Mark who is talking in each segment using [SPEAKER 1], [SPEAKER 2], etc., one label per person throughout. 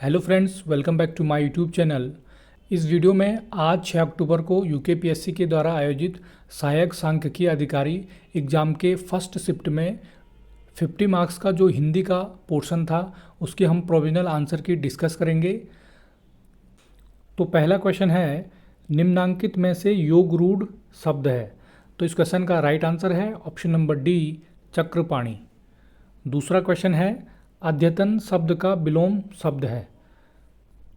[SPEAKER 1] Hello friends, welcome back to my YouTube channel. इस video में आज 6 अक्टूबर को यूकेपीएससी के द्वारा आयोजित सहायक सांख्यिकी अधिकारी एग्ज़ाम के फर्स्ट शिफ्ट में 50 मार्क्स का जो हिंदी का पोर्शन था उसके हम प्रोविजनल आंसर की डिस्कस करेंगे। तो पहला क्वेश्चन है, निम्नांकित में से योग रूढ़ शब्द है। तो इस क्वेश्चन का राइट आंसर है ऑप्शन नंबर डी, चक्रपाणी। दूसरा क्वेश्चन है, अद्यतन शब्द का विलोम शब्द है।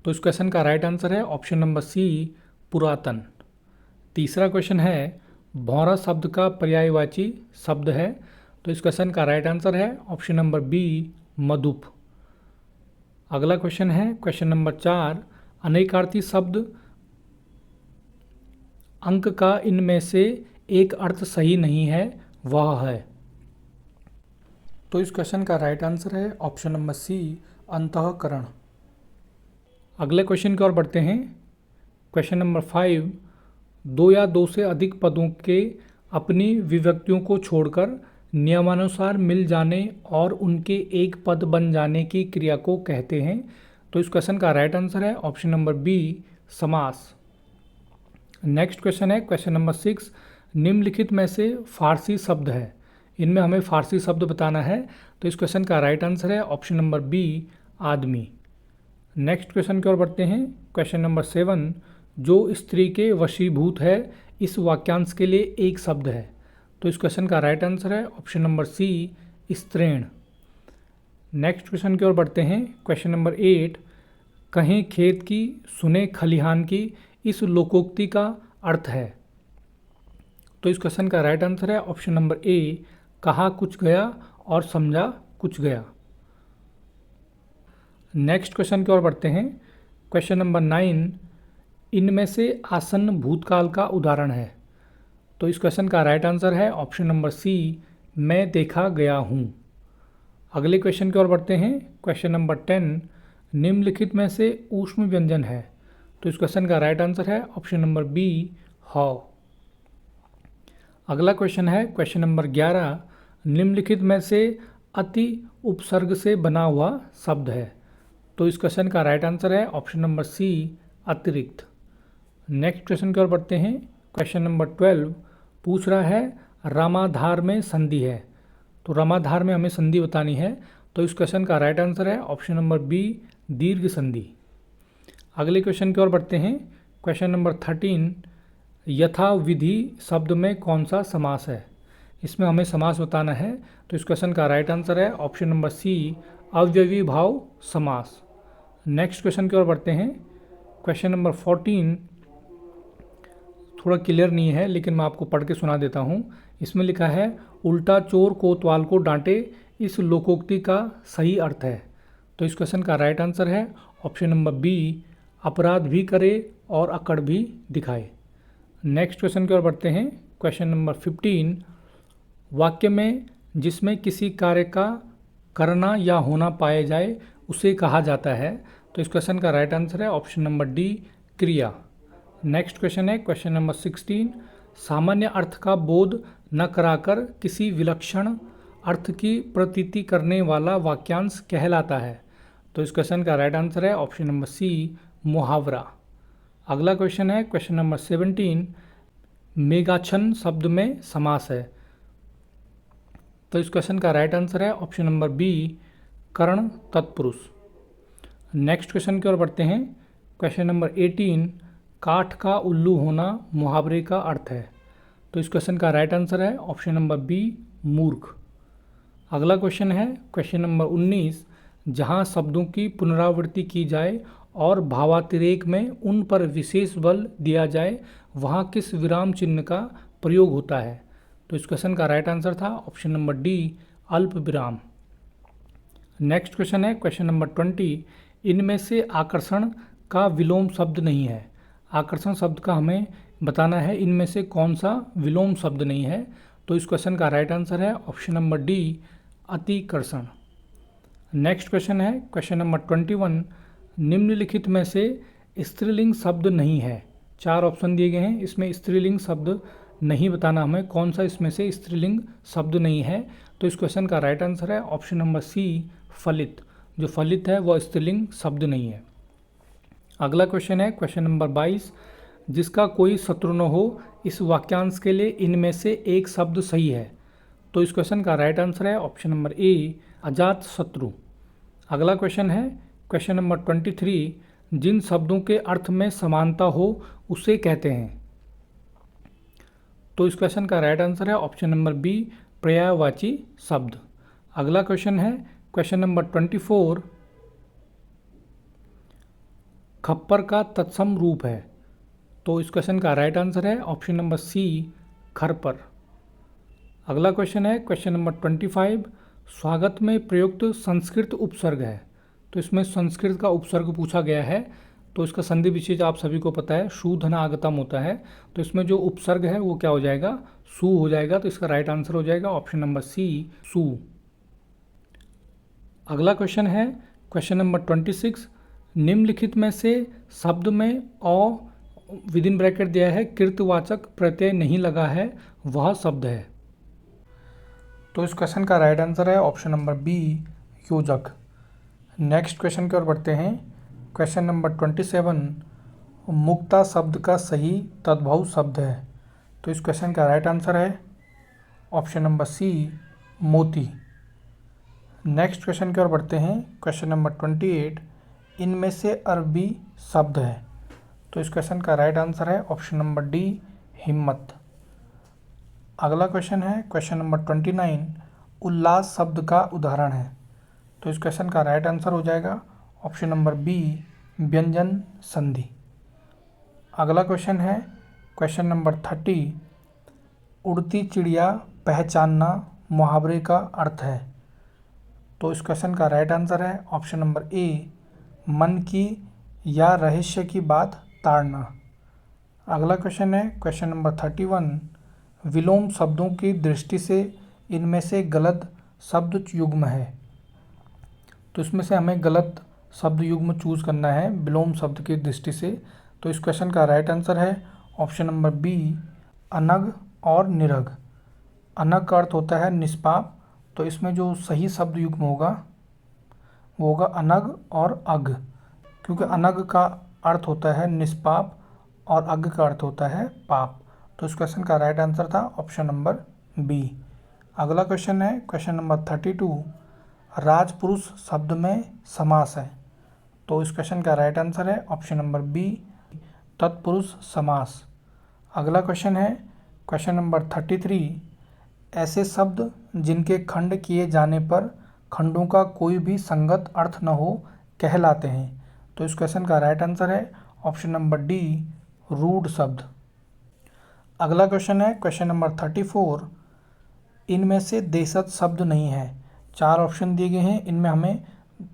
[SPEAKER 1] तो इस क्वेश्चन का राइट आंसर है ऑप्शन नंबर सी, पुरातन। तीसरा क्वेश्चन है, भौरा शब्द का पर्यायवाची शब्द है। तो इस क्वेश्चन का राइट आंसर है ऑप्शन नंबर बी, मधुप। अगला क्वेश्चन है क्वेश्चन नंबर 4, अनेकार्थी शब्द अंक का इनमें से एक अर्थ सही नहीं है, वह है। तो इस क्वेश्चन का राइट आंसर है ऑप्शन नंबर सी, अंतःकरण। अगले क्वेश्चन की ओर बढ़ते हैं। क्वेश्चन नंबर 5, दो या दो से अधिक पदों के अपनी विभक्तियों को छोड़कर नियमानुसार मिल जाने और उनके एक पद बन जाने की क्रिया को कहते हैं। तो इस क्वेश्चन का राइट आंसर है ऑप्शन नंबर बी, समास। नेक्स्ट क्वेश्चन है क्वेश्चन नंबर 6, निम्नलिखित में से फारसी शब्द है। इनमें हमें फारसी शब्द बताना है। तो इस क्वेश्चन का राइट आंसर है ऑप्शन नंबर बी, आदमी। नेक्स्ट क्वेश्चन की ओर बढ़ते हैं। क्वेश्चन नंबर 7, जो स्त्री के वशीभूत है, इस वाक्यांश के लिए एक शब्द है। तो इस क्वेश्चन का राइट आंसर है ऑप्शन नंबर सी, स्त्रीण। नेक्स्ट क्वेश्चन की ओर बढ़ते हैं। क्वेश्चन नंबर 8, कहें खेत की सुने खलिहान की, इस लोकोक्ति का अर्थ है। तो इस क्वेश्चन का राइट आंसर है ऑप्शन नंबर ए, कहा कुछ गया और समझा कुछ गया। नेक्स्ट क्वेश्चन की ओर बढ़ते हैं। क्वेश्चन नंबर 9, इनमें से आसन्न भूतकाल का उदाहरण है। तो इस क्वेश्चन का राइट आंसर है ऑप्शन नंबर सी, मैं देखा गया हूँ। अगले क्वेश्चन की ओर बढ़ते हैं। क्वेश्चन नंबर 10, निम्नलिखित में से ऊष्म व्यंजन है। तो इस क्वेश्चन का राइट आंसर है ऑप्शन नंबर बी, हौ। अगला क्वेश्चन है क्वेश्चन नंबर 11, निम्नलिखित में से अति उपसर्ग से बना हुआ शब्द है। तो इस क्वेश्चन का राइट आंसर है ऑप्शन नंबर सी, अतिरिक्त। नेक्स्ट क्वेश्चन की ओर बढ़ते हैं। क्वेश्चन नंबर 12 पूछ रहा है, रामाधार में संधि है। तो रामाधार में हमें संधि बतानी है। तो इस क्वेश्चन का राइट आंसर है ऑप्शन नंबर बी, दीर्घ संधि। अगले क्वेश्चन की ओर बढ़ते हैं। क्वेश्चन नंबर 13, यथाविधि शब्द में कौन सा समास है। इसमें हमें समास बताना है। तो इस क्वेश्चन का राइट आंसर है ऑप्शन नंबर सी, अव्ययी भाव समास। नेक्स्ट क्वेश्चन की ओर बढ़ते हैं। क्वेश्चन नंबर 14 थोड़ा क्लियर नहीं है, लेकिन मैं आपको पढ़ के सुना देता हूँ। इसमें लिखा है, उल्टा चोर कोतवाल को डांटे, इस लोकोक्ति का सही अर्थ है। तो इस क्वेश्चन का राइट आंसर है ऑप्शन नंबर बी, अपराध भी करे और अकड़ भी दिखाए। नेक्स्ट क्वेश्चन की ओर बढ़ते हैं। क्वेश्चन नंबर 15, वाक्य में जिसमें किसी कार्य का करना या होना पाया जाए उसे कहा जाता है। तो इस क्वेश्चन का राइट आंसर है ऑप्शन नंबर डी, क्रिया। नेक्स्ट क्वेश्चन है क्वेश्चन नंबर 16, सामान्य अर्थ का बोध न कराकर किसी विलक्षण अर्थ की प्रतीति करने वाला वाक्यांश कहलाता है। तो इस क्वेश्चन का राइट आंसर है ऑप्शन नंबर सी, मुहावरा। अगला क्वेश्चन है क्वेश्चन नंबर 17, मेघाच्छन्न शब्द में समास है। तो इस क्वेश्चन का राइट आंसर है ऑप्शन नंबर बी, कर्ण तत्पुरुष। नेक्स्ट क्वेश्चन की ओर बढ़ते हैं। क्वेश्चन नंबर 18, काठ का उल्लू होना मुहावरे का अर्थ है। तो इस क्वेश्चन का राइट आंसर है ऑप्शन नंबर बी, मूर्ख। अगला क्वेश्चन है क्वेश्चन नंबर 19, जहां शब्दों की पुनरावृत्ति की जाए और भावातिरेक में उन पर विशेष बल दिया जाए, वहां किस विराम चिन्ह का प्रयोग होता है। तो इस क्वेश्चन का राइट आंसर था ऑप्शन नंबर डी, अल्प विराम। नेक्स्ट क्वेश्चन है क्वेश्चन नंबर 20, इनमें से आकर्षण का विलोम शब्द नहीं है। आकर्षण शब्द का हमें बताना है, इनमें से कौन सा विलोम शब्द नहीं है। तो इस क्वेश्चन का राइट आंसर है ऑप्शन नंबर डी, अतिकर्षण। नेक्स्ट क्वेश्चन है क्वेश्चन नंबर 21, निम्नलिखित में से स्त्रीलिंग शब्द नहीं है। 4 ऑप्शन दिए गए हैं, इसमें स्त्रीलिंग शब्द नहीं बताना हमें, कौन सा इसमें से स्त्रीलिंग शब्द नहीं है। तो इस क्वेश्चन का राइट आंसर है ऑप्शन नंबर सी, फलित। जो फलित है वह स्त्रीलिंग शब्द नहीं है। अगला क्वेश्चन है क्वेश्चन नंबर 22, जिसका कोई शत्रु न हो, इस वाक्यांश के लिए इनमें से एक शब्द सही है। तो इस क्वेश्चन का राइट आंसर है ऑप्शन नंबर ए, अजात शत्रु। अगला क्वेश्चन है क्वेश्चन नंबर 23, जिन शब्दों के अर्थ में समानता हो उसे कहते हैं। तो इस क्वेश्चन का राइट आंसर है ऑप्शन नंबर बी, पर्यायवाची शब्द। अगला क्वेश्चन है क्वेश्चन नंबर 24, खप्पर का तत्सम रूप है। तो इस क्वेश्चन का राइट आंसर है ऑप्शन नंबर सी, खरपर। अगला क्वेश्चन है क्वेश्चन नंबर 25, स्वागत में प्रयुक्त संस्कृत उपसर्ग है। तो इसमें संस्कृत का उपसर्ग पूछा गया है। तो इसका संधि विच्छेद आप सभी को पता है, शू धन आगतम होता है। तो इसमें जो उपसर्ग है वो क्या हो जाएगा, सु हो जाएगा। तो इसका राइट आंसर हो जाएगा ऑप्शन नंबर सी, सु। अगला क्वेश्चन है क्वेश्चन नंबर 26, निम्नलिखित में से शब्द में अ विद इन ब्रैकेट दिया है कृतवाचक प्रत्यय नहीं लगा है, वह शब्द है। तो इस क्वेश्चन का राइट आंसर है ऑप्शन नंबर बी, योजक। नेक्स्ट क्वेश्चन की ओर बढ़ते हैं। क्वेश्चन नंबर 27, मुक्ता शब्द का सही तद्भव शब्द है। तो इस क्वेश्चन का राइट आंसर है ऑप्शन नंबर सी, मोती। नेक्स्ट क्वेश्चन की ओर बढ़ते हैं। क्वेश्चन नंबर 28, इनमें से अरबी शब्द है। तो इस क्वेश्चन का राइट आंसर है ऑप्शन नंबर डी, हिम्मत। अगला क्वेश्चन है क्वेश्चन नंबर 29, उल्लास शब्द का उदाहरण है। तो इस क्वेश्चन का राइट आंसर हो जाएगा ऑप्शन नंबर बी, व्यंजन संधि। अगला क्वेश्चन है क्वेश्चन नंबर 30, उड़ती चिड़िया पहचानना मुहावरे का अर्थ है। तो इस क्वेश्चन का राइट आंसर है ऑप्शन नंबर ए, मन की या रहस्य की बात ताड़ना। अगला क्वेश्चन है क्वेश्चन नंबर 31, विलोम शब्दों की दृष्टि से इनमें से गलत शब्द युग्म है। तो इसमें से हमें गलत शब्द युग्म चूज़ करना है विलोम शब्द की दृष्टि से। तो इस क्वेश्चन का राइट आंसर है ऑप्शन नंबर बी, अनग और निरग। अनग का अर्थ होता है निष्पाप। तो इसमें जो सही शब्द युग्म होगा वो होगा अनग और अग, क्योंकि अनग का अर्थ होता है निष्पाप और अग का अर्थ होता है पाप। तो इस क्वेश्चन का राइट आंसर था ऑप्शन नंबर बी। अगला क्वेश्चन है क्वेश्चन नंबर 32, राजपुरुष शब्द में समास है। तो इस क्वेश्चन का राइट आंसर है ऑप्शन नंबर बी, तत्पुरुष समास। अगला क्वेश्चन है क्वेश्चन नंबर 33, ऐसे शब्द जिनके खंड किए जाने पर खंडों का कोई भी संगत अर्थ न हो कहलाते हैं। तो इस क्वेश्चन का राइट आंसर है ऑप्शन नंबर डी, रूढ़ शब्द। अगला क्वेश्चन है क्वेश्चन नंबर 34, इनमें से देशज शब्द नहीं है। 4 ऑप्शन दिए गए हैं, इनमें हमें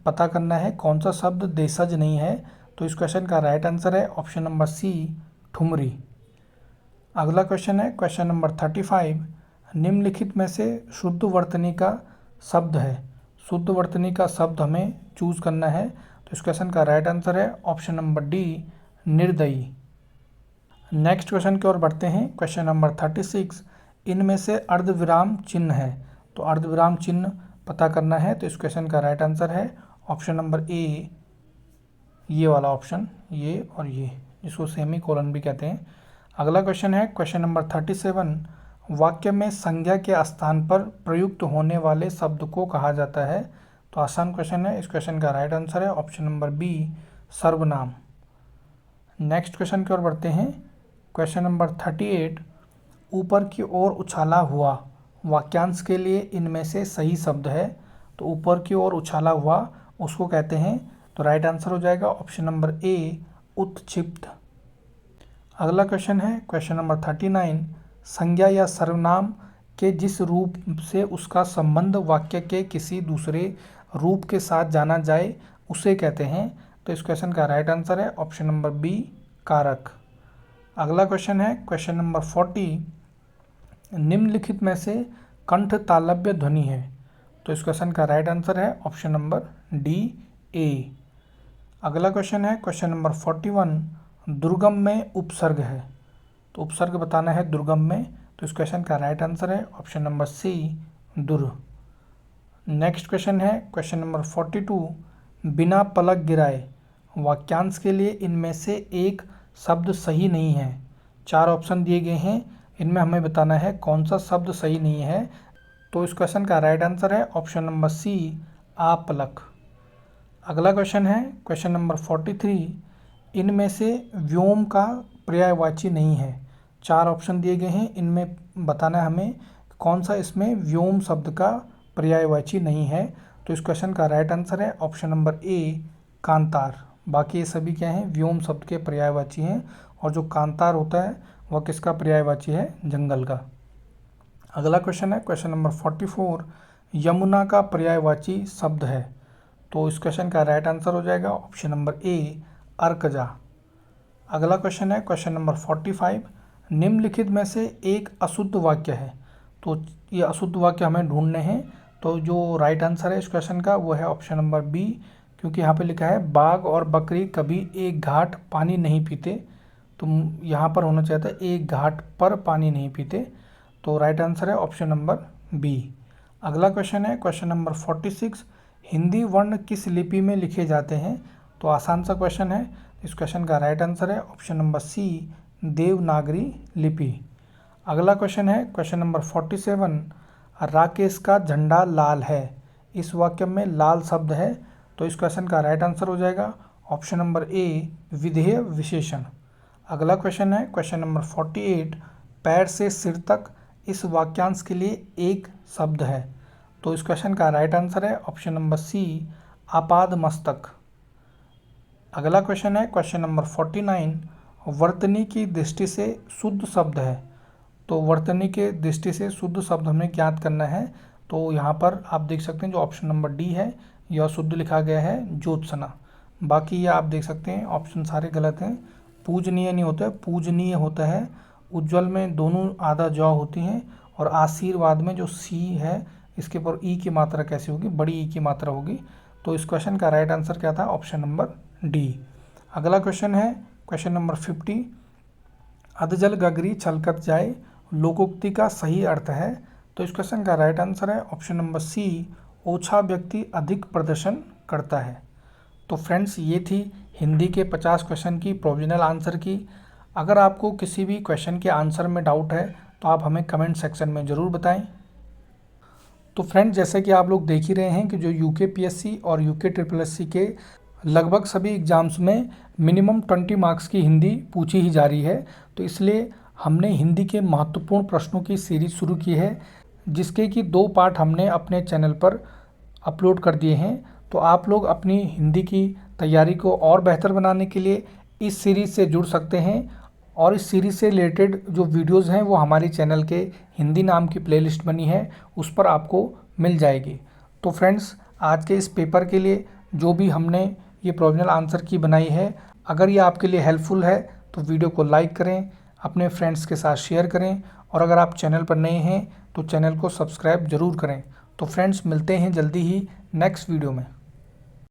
[SPEAKER 1] पता करना है कौन सा शब्द देशज नहीं है। तो इस क्वेश्चन का राइट आंसर है ऑप्शन नंबर सी, ठुमरी। अगला क्वेश्चन है क्वेश्चन नंबर 35, निम्नलिखित में से शुद्ध वर्तनी का शब्द है। शुद्ध वर्तनी का शब्द हमें चूज़ करना है। तो इस क्वेश्चन का राइट आंसर है ऑप्शन नंबर डी, निर्दयी। नेक्स्ट क्वेश्चन की ओर बढ़ते हैं। क्वेश्चन नंबर 36, इनमें से अर्धविराम चिन्ह है। तो अर्धविराम चिन्ह पता करना है। तो इस क्वेश्चन का राइट आंसर है ऑप्शन नंबर ए, ये वाला ऑप्शन, ये और ये, जिसको सेमी कोलन भी कहते हैं। अगला क्वेश्चन है क्वेश्चन नंबर 37, वाक्य में संज्ञा के स्थान पर प्रयुक्त होने वाले शब्द को कहा जाता है। तो आसान क्वेश्चन है। इस क्वेश्चन का राइट आंसर है ऑप्शन नंबर बी, सर्वनाम। नेक्स्ट क्वेश्चन की ओर बढ़ते हैं। क्वेश्चन नंबर 38, ऊपर की ओर उछाला हुआ वाक्यांश के लिए इनमें से सही शब्द है। तो ऊपर की ओर उछाला हुआ उसको कहते हैं। तो राइट आंसर हो जाएगा ऑप्शन नंबर ए, उत्क्षिप्त। अगला क्वेश्चन है क्वेश्चन नंबर 39, संज्ञा या सर्वनाम के जिस रूप से उसका संबंध वाक्य के किसी दूसरे रूप के साथ जाना जाए उसे कहते हैं। तो इस क्वेश्चन का राइट आंसर है ऑप्शन नंबर बी, कारक। अगला क्वेश्चन है क्वेश्चन नंबर 40, निम्नलिखित में से कंठ तालव्य ध्वनि है। तो इस क्वेश्चन का राइट आंसर है ऑप्शन नंबर डी, ए। अगला क्वेश्चन है क्वेश्चन नंबर 41, दुर्गम में उपसर्ग है। तो उपसर्ग बताना है दुर्गम में। तो इस क्वेश्चन का राइट आंसर है ऑप्शन नंबर सी, दुर। नेक्स्ट क्वेश्चन है क्वेश्चन नंबर 42, बिना पलक गिराए वाक्यांश के लिए इनमें से एक शब्द सही नहीं है। 4 ऑप्शन दिए गए हैं, इनमें हमें बताना है कौन सा शब्द सही नहीं है। तो इस क्वेश्चन का राइट आंसर है ऑप्शन नंबर सी, आपलक। अगला क्वेश्चन है क्वेश्चन नंबर 43, इनमें से व्योम का पर्यायवाची नहीं है। 4 ऑप्शन दिए गए हैं, इनमें बताना है हमें कौन सा इसमें व्योम शब्द का पर्यायवाची नहीं है। तो इस क्वेश्चन का राइट आंसर है ऑप्शन नंबर ए, कांतार। बाकी ये सभी क्या हैं, व्योम शब्द के पर्यायवाची हैं, और जो कांतार होता है वह किसका पर्यायवाची है, जंगल का। अगला क्वेश्चन है क्वेश्चन नंबर 44, यमुना का पर्यायवाची शब्द है। तो इस क्वेश्चन का राइट आंसर हो जाएगा ऑप्शन नंबर ए, अर्कजा। अगला क्वेश्चन है क्वेश्चन नंबर 45, निम्नलिखित में से एक अशुद्ध वाक्य है। तो ये अशुद्ध वाक्य हमें ढूंढने हैं। तो जो राइट आंसर है इस क्वेश्चन का वो है ऑप्शन नंबर बी, क्योंकि यहाँ पे लिखा है बाघ और बकरी कभी एक घाट पानी नहीं पीते। तो यहाँ पर होना चाहिए था एक घाट पर पानी नहीं पीते। तो राइट आंसर है ऑप्शन नंबर बी। अगला क्वेश्चन है क्वेश्चन नंबर 46, हिंदी वर्ण किस लिपि में लिखे जाते हैं। तो आसान सा क्वेश्चन है। इस क्वेश्चन का राइट आंसर है ऑप्शन नंबर सी, देवनागरी लिपि। अगला क्वेश्चन है क्वेश्चन नंबर 47, राकेश का झंडा लाल है। इस वाक्य में लाल शब्द है। तो इस क्वेश्चन का राइट आंसर हो जाएगा ऑप्शन नंबर ए, विधेय विशेषण। अगला क्वेश्चन है क्वेश्चन नंबर 48, पैर से सिर तक इस वाक्यांश के लिए एक शब्द है। तो इस क्वेश्चन का राइट आंसर है ऑप्शन नंबर सी, आपाद मस्तक। अगला क्वेश्चन है क्वेश्चन नंबर 49, वर्तनी की दृष्टि से शुद्ध शब्द है। तो वर्तनी के दृष्टि से शुद्ध शब्द हमें ज्ञात करना है। तो यहाँ पर आप देख सकते हैं जो ऑप्शन नंबर डी है यह शुद्ध लिखा गया है, ज्योत्सना। बाकी ये आप देख सकते हैं ऑप्शन सारे गलत हैं। पूजनीय नहीं होता है, पूजनीय होता है। उज्ज्वल में दोनों आधा जौ होती हैं, और आशीर्वाद में जो सी है इसके ऊपर ई की मात्रा कैसी होगी, बड़ी ई की मात्रा होगी। तो इस क्वेश्चन का राइट आंसर क्या था, ऑप्शन नंबर डी। अगला क्वेश्चन है क्वेश्चन नंबर 50, अधजल गगरी छलकत जाए लोकोक्ति का सही अर्थ है। तो इस क्वेश्चन का राइट आंसर है ऑप्शन नंबर सी, ओछा व्यक्ति अधिक प्रदर्शन करता है। तो फ्रेंड्स ये थी हिंदी के 50 क्वेश्चन की प्रोविजनल आंसर की। अगर आपको किसी भी क्वेश्चन के आंसर में डाउट है तो आप हमें कमेंट सेक्शन में ज़रूर बताएं। तो फ्रेंड्स जैसे कि आप लोग देख ही रहे हैं कि जो यूके पीएससी और यूके SSSC के लगभग सभी एग्ज़ाम्स में मिनिमम 20 मार्क्स की हिंदी पूछी ही जा रही है। तो इसलिए हमने हिंदी के महत्वपूर्ण प्रश्नों की सीरीज़ शुरू की है, जिसके कि 2 पार्ट हमने अपने चैनल पर अपलोड कर दिए हैं। तो आप लोग अपनी हिंदी की तैयारी को और बेहतर बनाने के लिए इस सीरीज़ से जुड़ सकते हैं, और इस सीरीज़ से रिलेटेड जो वीडियोज़ हैं वो हमारी चैनल के हिंदी नाम की प्लेलिस्ट बनी है, उस पर आपको मिल जाएगी। तो फ्रेंड्स आज के इस पेपर के लिए जो भी हमने ये प्रोविजनल आंसर की बनाई है, अगर ये आपके लिए हेल्पफुल है तो वीडियो को लाइक करें, अपने फ्रेंड्स के साथ शेयर करें, और अगर आप चैनल पर नए हैं तो चैनल को सब्सक्राइब ज़रूर करें। तो फ्रेंड्स मिलते हैं जल्दी ही नेक्स्ट वीडियो में।